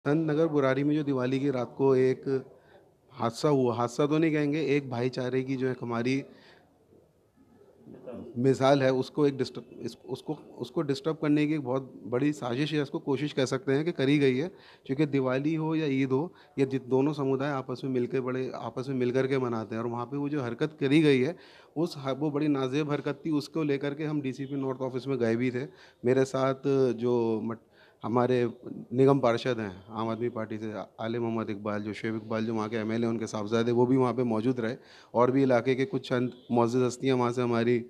संत नगर बुराड़ी में जो दिवाली की रात को एक हादसा हुआ, हादसा तो नहीं कहेंगे, एक भाईचारे की जो एक हमारी मिसाल है, उसको एक डिस्टर्ब उसको उसको डिस्टर्ब करने की एक बहुत बड़ी साजिश या उसको कोशिश कह सकते हैं कि करी गई है। क्योंकि दिवाली हो या ईद हो, ये दोनों समुदाय आपस में मिलकर बड़े आपस में मिल करके मनाते हैं, और वहाँ पे वो जो हरकत करी गई है, वो बड़ी नाजेब हरकत थी। उसको लेकर के हम डीसीपी नॉर्थ ऑफिस में गए भी थे। मेरे साथ जो हमारे निगम पार्षद हैं आम आदमी पार्टी से, आले मोहम्मद इकबाल, जो शोएब इकबाल जो वहाँ के एमएलए, उनके साहबजादे, वो भी वहाँ पे मौजूद रहे। और भी इलाके के कुछ चंद मुअज़्ज़ज़ हस्तियाँ वहाँ से हमारी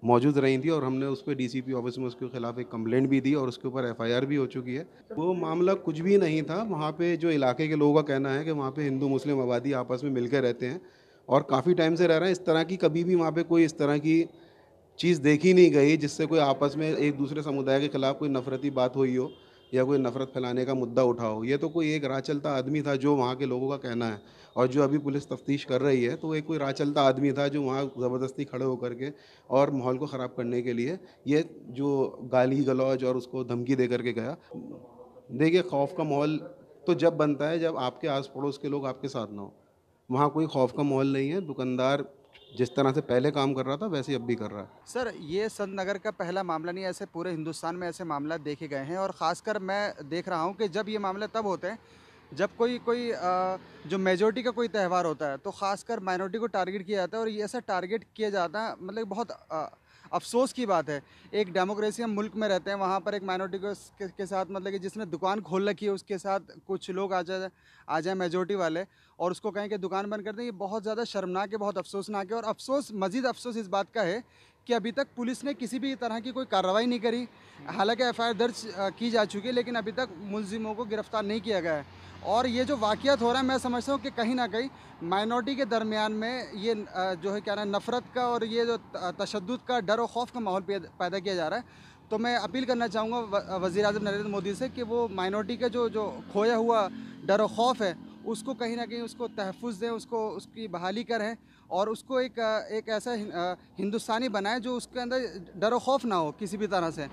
मौजूद रही थी, और हमने उस पे डीसीपी ऑफिस में उसके खिलाफ एक कंप्लेंट भी दी, और उसके ऊपर एफआईआर भी हो चुकी है। वो मामला कुछ भी नहीं था। वहाँ पे जो इलाके के लोगों का कहना है कि वहाँ पे हिंदू मुस्लिम आबादी आपस में मिलकर रहते हैं और काफ़ी टाइम से रह रहे हैं। इस तरह की कभी भी वहाँ पे कोई इस तरह की चीज़ देखी नहीं गई जिससे कोई आपस में एक दूसरे समुदाय के खिलाफ कोई नफरती बात हुई हो या कोई नफरत फैलाने का मुद्दा उठा हो। ये तो कोई एक राह चलता आदमी था, जो वहाँ के लोगों का कहना है। और जो अभी पुलिस तफ्तीश कर रही है, तो एक कोई राह चलता आदमी था जो वहाँ ज़बरदस्ती खड़े होकर के और माहौल को ख़राब करने के लिए ये जो गाली गलौज और उसको धमकी दे करके गया। देखिए, खौफ का माहौल तो जब बनता है जब आपके आस पड़ोस के लोग आपके साथ ना हो। वहाँ कोई खौफ का माहौल नहीं है। दुकानदार जिस तरह से पहले काम कर रहा था, वैसे ही अब भी कर रहा है। सर, ये संत नगर का पहला मामला नहीं है, ऐसे पूरे हिंदुस्तान में ऐसे मामला देखे गए हैं और ख़ासकर मैं देख रहा हूँ कि जब ये मामले तब होते हैं, जब कोई कोई जो मेजॉरिटी का कोई त्यौहार होता है, तो ख़ासकर माइनॉरिटी को टारगेट किया जाता है और ये ऐसा टारगेट किया जाता है, मतलब बहुत अफ़सोस की बात है। एक डेमोक्रेसी हम मुल्क में रहते हैं, वहाँ पर एक माइनॉरिटी के साथ, मतलब कि जिसने दुकान खोल रखी है, उसके साथ कुछ लोग आ जाए मेजॉरिटी वाले और उसको कहें कि दुकान बंद कर दें, ये बहुत ज़्यादा शर्मनाक है, बहुत अफ़सोसनाक है। और मज़ीद अफ़सोस इस बात का है कि अभी तक पुलिस ने किसी भी तरह की कोई कार्रवाई नहीं करी। हालाँकि एफआईआर दर्ज की जा चुकी है, लेकिन अभी तक मुलज़िमों को गिरफ़्तार नहीं किया गया है। और ये जो वाक़ियात हो रहा है, मैं समझता हूँ कि कहीं न कहीं माइनॉरिटी के दरमियान में ये जो है क्या नाम है, नफ़रत का और ये जो तशद्दुद का, डर और खौफ़ का माहौल पैदा किया जा रहा है। तो मैं अपील करना चाहूँगा वज़ीर-ए-आज़म नरेंद्र मोदी से कि वो माइनॉरिटी का जो जो खोया हुआ डर और खौफ़ है, उसको कहीं न कहीं उसको तहफ़्फ़ुज़ दें, उसको उसकी बहाली करें और उसको एक ऐसा हिंदुस्तानी बनाएँ जो उसके अंदर डर और खौफ़ ना हो किसी भी तरह से।